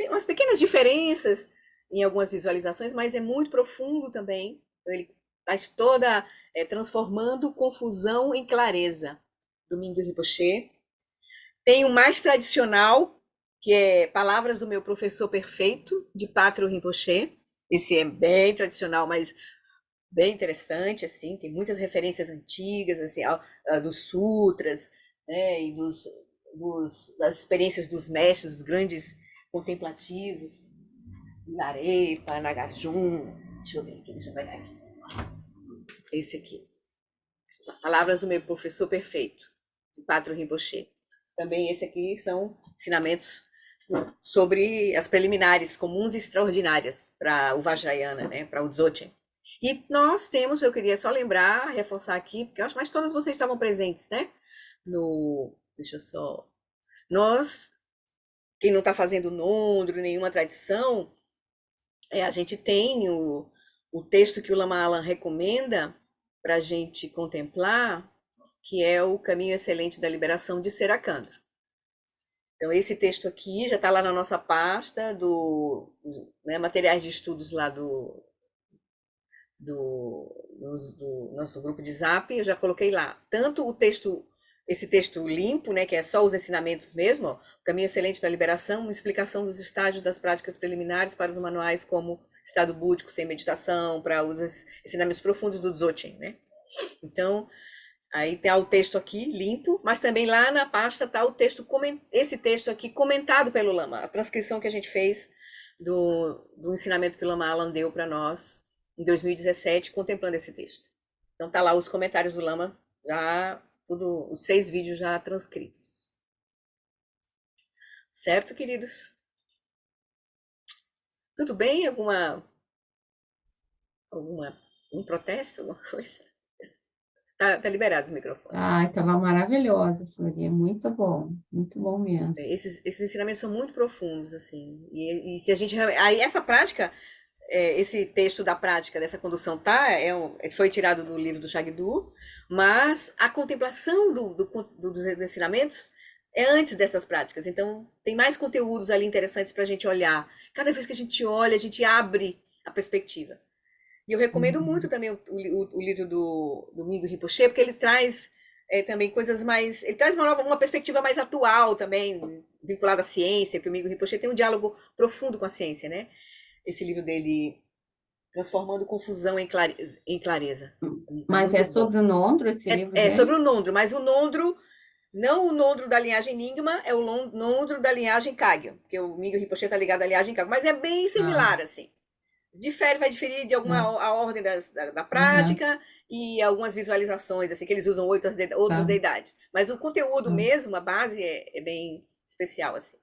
[SPEAKER 1] umas pequenas diferenças em algumas visualizações, mas é muito profundo também. Ele faz toda transformando confusão em clareza, do Mingyo Rinpoche. Tem o mais tradicional, que é Palavras do Meu Professor Perfeito, de Patro Rinpoche. Esse é bem tradicional, mas bem interessante, assim, tem muitas referências antigas, assim, dos sutras, né, e das experiências dos mestres, dos grandes contemplativos, Narepa, Nagarjuna, deixa eu ver aqui, deixa eu pegar aqui. Esse aqui, Palavras do Meu Professor Perfeito, de Patro Rinpoche. Também esse aqui são ensinamentos sobre as preliminares comuns e extraordinárias para o Vajrayana, né, para o Dzogchen. E nós temos, eu queria só lembrar, reforçar aqui, porque eu acho que todas vocês estavam presentes, né? Deixa eu só. Nós, quem não está fazendo nondro, nenhuma tradição, a gente tem o texto que o Lama Alam recomenda para a gente contemplar, que é o Caminho Excelente da Liberação de Seracandro. Então, esse texto aqui já está lá na nossa pasta né, materiais de estudos lá do nosso grupo de Zap, eu já coloquei lá. Tanto esse texto limpo, né, que é só os ensinamentos mesmo, ó, Caminho Excelente para a Liberação, uma explicação dos estágios das práticas preliminares para os manuais como estado búdico sem meditação, para os ensinamentos profundos do Dzogchen, né? Então, aí tem o texto aqui, limpo, mas também lá na pasta está esse texto aqui comentado pelo Lama, a transcrição que a gente fez do ensinamento que o Lama Alam deu para nós em 2017, contemplando esse texto. Então tá lá os comentários do Lama, já os 6 vídeos já transcritos. Certo, queridos? Tudo bem? Um protesto, alguma coisa? Tá liberado os microfones.
[SPEAKER 2] Ai, estava maravilhosa, Florinha, muito bom mesmo.
[SPEAKER 1] Esses ensinamentos são muito profundos, assim. E se a gente. Aí, essa prática, esse texto da prática dessa condução tá, foi tirado do livro do Shagdu, mas a contemplação dos ensinamentos é antes dessas práticas. Então, tem mais conteúdos ali interessantes para a gente olhar. Cada vez que a gente olha, a gente abre a perspectiva. E eu recomendo muito
[SPEAKER 2] Uhum.
[SPEAKER 1] também o livro do Mingyur Rinpoche, porque ele traz também coisas mais. Ele traz uma perspectiva mais atual também, vinculada à ciência, que o Mingyur Rinpoche tem um diálogo profundo com a ciência, né? Esse livro dele, Transformando Confusão em Clareza. Tá
[SPEAKER 2] Mas é
[SPEAKER 1] muito bom.
[SPEAKER 2] sobre o Nondro esse livro
[SPEAKER 1] É sobre
[SPEAKER 2] dele?
[SPEAKER 1] o Nondro, mas o Nondro, não o Nondro da linhagem Nyingma, é o Nondro da linhagem Kagyu, porque o Mingyur Rinpoche tá ligado à linhagem Kagyu, mas é bem
[SPEAKER 2] Ah,
[SPEAKER 1] similar, assim. Vai diferir de alguma
[SPEAKER 2] tá.
[SPEAKER 1] a ordem da
[SPEAKER 2] Aham,
[SPEAKER 1] prática e algumas visualizações, assim, que eles usam outras
[SPEAKER 2] tá,
[SPEAKER 1] deidades. Mas o conteúdo
[SPEAKER 2] tá.
[SPEAKER 1] mesmo, a base é bem especial, assim.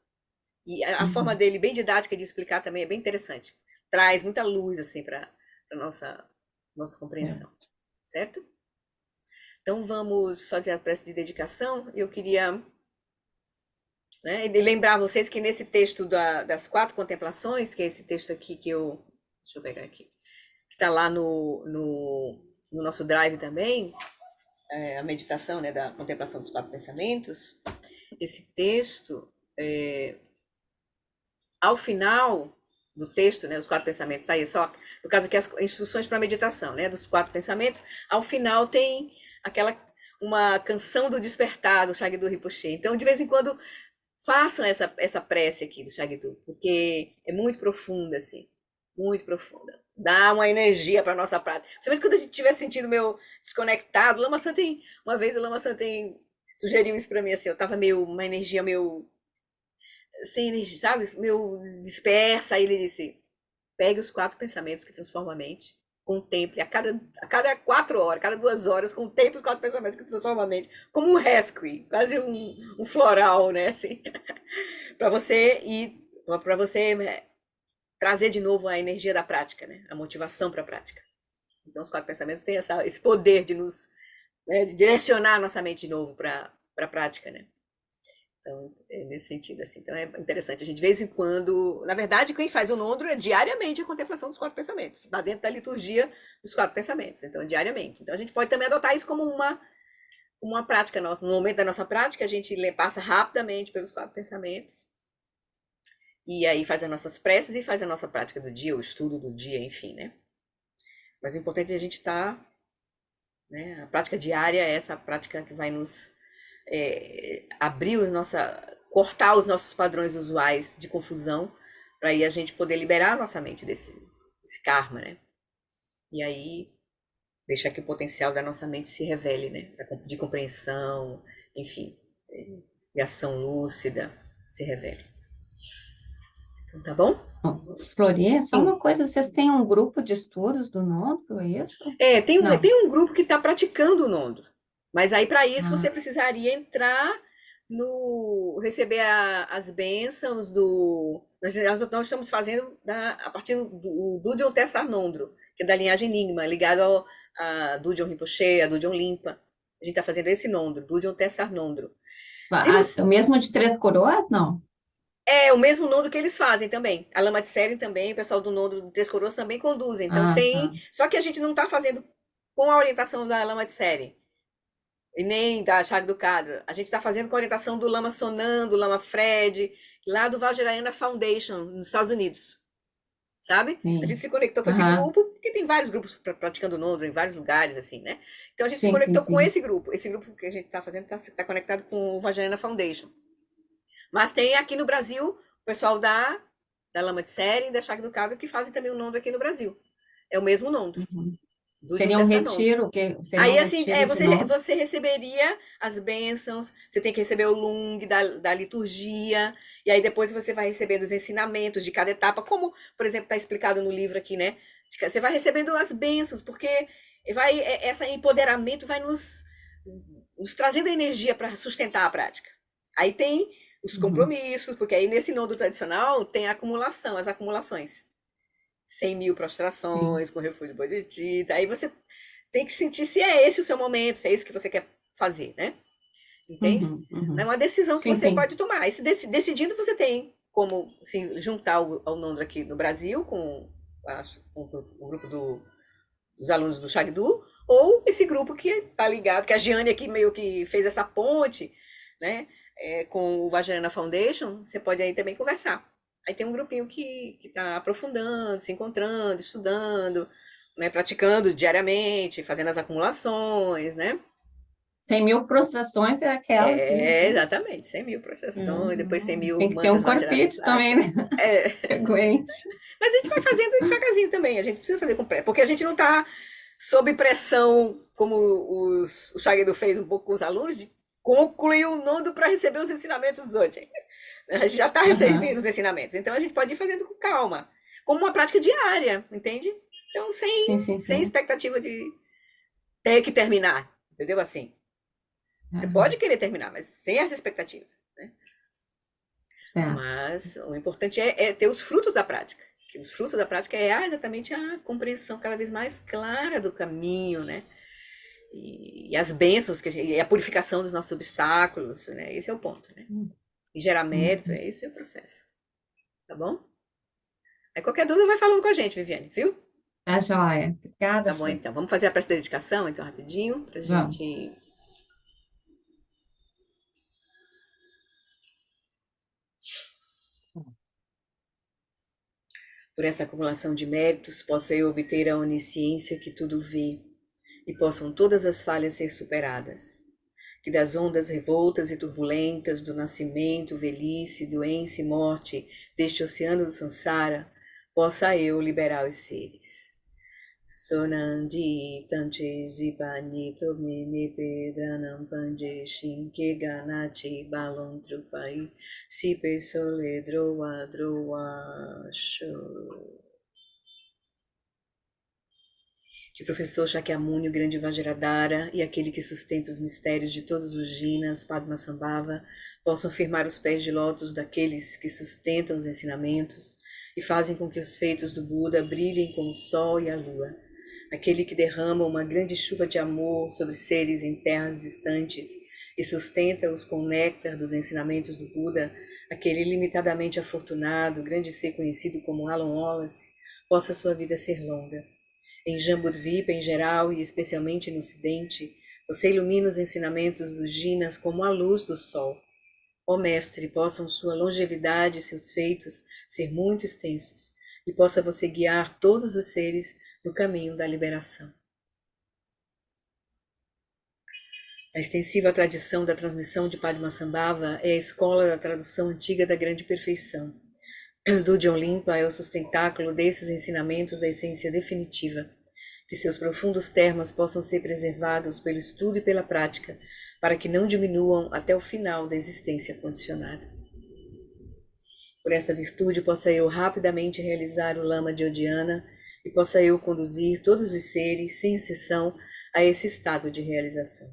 [SPEAKER 1] E a forma
[SPEAKER 2] Uhum.
[SPEAKER 1] dele, bem didática de explicar também, é bem interessante. Traz muita luz, assim, para a nossa
[SPEAKER 2] É.
[SPEAKER 1] compreensão. Certo? Então vamos fazer a prece de dedicação. Eu queria, né, lembrar vocês que nesse texto das 4 contemplações, que é esse texto aqui que eu. Deixa eu pegar aqui. Que está lá no nosso drive também, a meditação, né, da contemplação dos 4 pensamentos. Esse texto, ao final do texto, né, os 4 pensamentos, está aí só, no caso aqui, as instruções para meditação, né, dos 4 pensamentos, ao final tem uma canção do despertar do Shagdu Rinpoche. Então, de vez em quando, façam essa prece aqui do Shagdu, porque é muito profunda, assim, muito profunda. Dá uma energia para nossa prática. Principalmente quando a gente estiver sentindo meio desconectado. Uma vez o Lama Santen sugeriu isso para mim, assim, eu tava uma energia meio sem energia, sabe? Meio dispersa. Aí ele disse: pegue os 4 pensamentos que transformam a mente, contemple a cada 4 horas, cada 2 horas, contemple os 4 pensamentos que transformam a mente, como um rescue, quase um floral, né? Assim, para você trazer de novo a energia da prática, né? A motivação para a prática. Então, os 4 pensamentos têm esse poder de nos, né, de direcionar a nossa mente de novo para a prática, né? Então, é nesse sentido, assim. Então, é interessante. A gente, de vez em quando. Na verdade, quem faz o Nondro é diariamente a contemplação dos 4 pensamentos. Está dentro da liturgia dos 4 pensamentos. Então, diariamente. Então, a gente pode também adotar isso como uma prática nossa. No momento da nossa prática, a gente passa rapidamente pelos 4 pensamentos. E aí faz as nossas preces e faz a nossa prática do dia, o estudo do dia, enfim, né? Mas o importante é a gente estar. Né? A prática diária é essa prática que vai nos abrir cortar os nossos padrões usuais de confusão, para aí a gente poder liberar a nossa mente desse karma, né? E aí deixar que o potencial da nossa mente se revele, né? De compreensão, enfim, de ação lúcida se revele. Então, tá bom?
[SPEAKER 2] Ó, Florinha, só
[SPEAKER 1] Sim.
[SPEAKER 2] uma coisa, vocês têm um grupo de estudos do Nondro, é isso?
[SPEAKER 1] Tem um,
[SPEAKER 2] Não.
[SPEAKER 1] tem um grupo que está praticando o Nondro. Mas aí, para isso, você
[SPEAKER 2] Ah,
[SPEAKER 1] precisaria entrar no receber as bênçãos do. Nós estamos fazendo a partir do Dujon Tessar-Nondro, que é da linhagem Nyingma, ligado a Dujon Rinpoche, a Dujon Limpa. A gente está fazendo esse Nondro, Dujon Tessar-Nondro. Se você,
[SPEAKER 2] O mesmo de Três Coroas, não?
[SPEAKER 1] é o mesmo Nondro que eles fazem também. A Lama de Tseren também, o pessoal do Nondro do Três Coroas também conduzem. Então
[SPEAKER 2] Ah,
[SPEAKER 1] tem.
[SPEAKER 2] tá.
[SPEAKER 1] Só que a gente não está fazendo com a orientação da Lama de Tseren. E nem da Chag do Cadro. A gente está fazendo com a orientação do Lama Sonan, do Lama Fred, lá do Vajrayana Foundation, nos Estados Unidos. Tá? A gente
[SPEAKER 2] Sim.
[SPEAKER 1] se conectou com esse
[SPEAKER 2] Aham.
[SPEAKER 1] grupo, porque tem vários grupos praticando Nodro em vários lugares, assim, né? Então a gente se
[SPEAKER 2] Sim, sim,
[SPEAKER 1] conectou com
[SPEAKER 2] sim.
[SPEAKER 1] esse grupo. Esse grupo que a gente está fazendo está conectado com o Vajrayana Foundation. Mas tem aqui no Brasil o pessoal da Lama de Série e da Chag do Cadro que fazem também o Nondro aqui no Brasil. É o mesmo Nondro,
[SPEAKER 2] Uhum.
[SPEAKER 1] do
[SPEAKER 2] Seria um
[SPEAKER 1] Juntessa Nondro.
[SPEAKER 2] retiro, que seria um
[SPEAKER 1] Aí, assim,
[SPEAKER 2] retiro de novo.
[SPEAKER 1] você receberia as bênçãos, você tem que receber o lung da liturgia, e aí depois você vai recebendo os ensinamentos de cada etapa, como, por exemplo, está explicado no livro aqui, né? Você vai recebendo as bênçãos, porque esse empoderamento vai nos trazendo energia para sustentar a prática. Aí tem os
[SPEAKER 2] Uhum.
[SPEAKER 1] compromissos, porque aí nesse nodo tradicional tem a acumulação, as acumulações. 100.000
[SPEAKER 2] Sim.
[SPEAKER 1] prostrações com refúgio bodhicitta. Aí você tem que sentir se é esse o seu momento, se é isso que você quer fazer, né? Entende?
[SPEAKER 2] Uhum.
[SPEAKER 1] É
[SPEAKER 2] Uhum.
[SPEAKER 1] uma decisão que
[SPEAKER 2] Sim,
[SPEAKER 1] você
[SPEAKER 2] sim.
[SPEAKER 1] pode tomar. E se decidindo, você tem como se juntar ao Nondra aqui no Brasil com o grupo dos alunos do Shagdu, ou esse grupo que está ligado, que a Giane aqui meio que fez essa ponte, né? Com o Vajrayana Foundation, você pode aí também conversar. Aí tem um grupinho que está aprofundando, se encontrando, estudando, né, praticando diariamente, fazendo as acumulações, né?
[SPEAKER 2] 100.000 prostrações é aquela, sim,
[SPEAKER 1] É,
[SPEAKER 2] sim.
[SPEAKER 1] exatamente, 100.000 processões, depois cem
[SPEAKER 2] Mas
[SPEAKER 1] mil
[SPEAKER 2] tem que ter um
[SPEAKER 1] mantras
[SPEAKER 2] corpite também,
[SPEAKER 1] Vajrasattva.
[SPEAKER 2] né?
[SPEAKER 1] É,
[SPEAKER 2] Que aguente.
[SPEAKER 1] mas a gente vai fazendo devagarzinho também, a gente precisa fazer com pressa, porque a gente não está sob pressão, como o Shagdu fez um pouco com os alunos, de concluir o nodo para receber os ensinamentos dos outros. A gente já está recebendo
[SPEAKER 2] Aham.
[SPEAKER 1] os ensinamentos, então a gente pode ir fazendo com calma, como uma prática diária, entende? Então,
[SPEAKER 2] Sim, sim,
[SPEAKER 1] sem
[SPEAKER 2] sim.
[SPEAKER 1] expectativa de ter que terminar, entendeu? Assim, você pode
[SPEAKER 2] Aham.
[SPEAKER 1] querer terminar, mas sem essa expectativa, né?
[SPEAKER 2] Certo.
[SPEAKER 1] Mas o importante é ter os frutos da prática. Que os frutos da prática é exatamente a compreensão cada vez mais clara do caminho, né? E as bênçãos, e a purificação dos nossos obstáculos, né? Esse é o ponto, né? E gerar mérito,
[SPEAKER 2] Uhum.
[SPEAKER 1] esse é o processo, tá bom? Aí qualquer dúvida vai falando com a gente, Viviane, viu?
[SPEAKER 2] Tá joia. Obrigada,
[SPEAKER 1] Tá bom,
[SPEAKER 2] Flor.
[SPEAKER 1] então. Vamos fazer a prece de dedicação, então, rapidinho, pra
[SPEAKER 2] Vamos.
[SPEAKER 1] gente. Por essa acumulação de méritos, possa eu obter a onisciência que tudo vê, e possam todas as falhas ser superadas. Que das ondas revoltas e turbulentas do nascimento, velhice, doença e morte deste oceano do Sansara, possa eu liberar os seres. Sonandi Tanche Zipani Tomi Mipe Danam Panje Shinke Ganachi Balon Trupai Sipe Sole Droa Droa Sho. Que o professor Shakyamuni, o grande Vajradhara, e aquele que sustenta os mistérios de todos os Jinas, Padmasambhava, possam firmar os pés de lótus daqueles que sustentam os ensinamentos e fazem com que os feitos do Buda brilhem como o sol e a lua. Aquele que derrama uma grande chuva de amor sobre seres em terras distantes e sustenta-os com o néctar dos ensinamentos do Buda, aquele ilimitadamente afortunado, grande ser conhecido como Alon Wallace, possa sua vida ser longa. Em Jambudvipa em geral e especialmente no Ocidente, você ilumina os ensinamentos dos Jinas como a luz do sol. Ó Mestre, possam sua longevidade e seus feitos ser muito extensos, e possa você guiar todos os seres no caminho da liberação. A extensiva tradição da transmissão de Padmasambhava é a escola da tradução antiga da grande perfeição. Do John Limpa é o sustentáculo desses ensinamentos da essência definitiva. Que seus profundos termos possam ser preservados pelo estudo e pela prática, para que não diminuam até o final da existência condicionada. Por esta virtude possa eu rapidamente realizar o Lama de Odiana e possa eu conduzir todos os seres, sem exceção, a esse estado de realização.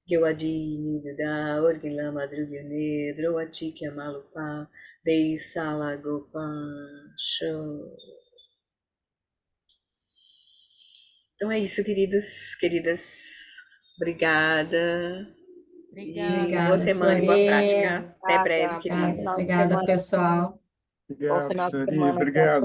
[SPEAKER 1] Gewadini Duda Orgilama Drugene Droatika Malupa Dei Salagopan Show. Então é isso, queridos, queridas. Obrigada. E boa
[SPEAKER 3] Obrigada.
[SPEAKER 2] Obrigada,
[SPEAKER 1] semana e boa prática.
[SPEAKER 2] Flori.
[SPEAKER 1] Até breve,
[SPEAKER 3] Obrigada. Bom
[SPEAKER 1] queridos.
[SPEAKER 3] final de
[SPEAKER 2] Obrigada,
[SPEAKER 3] semana.
[SPEAKER 2] pessoal.
[SPEAKER 3] Bom
[SPEAKER 4] Obrigado,
[SPEAKER 3] final de
[SPEAKER 4] Flori.
[SPEAKER 3] semana para
[SPEAKER 4] Obrigado.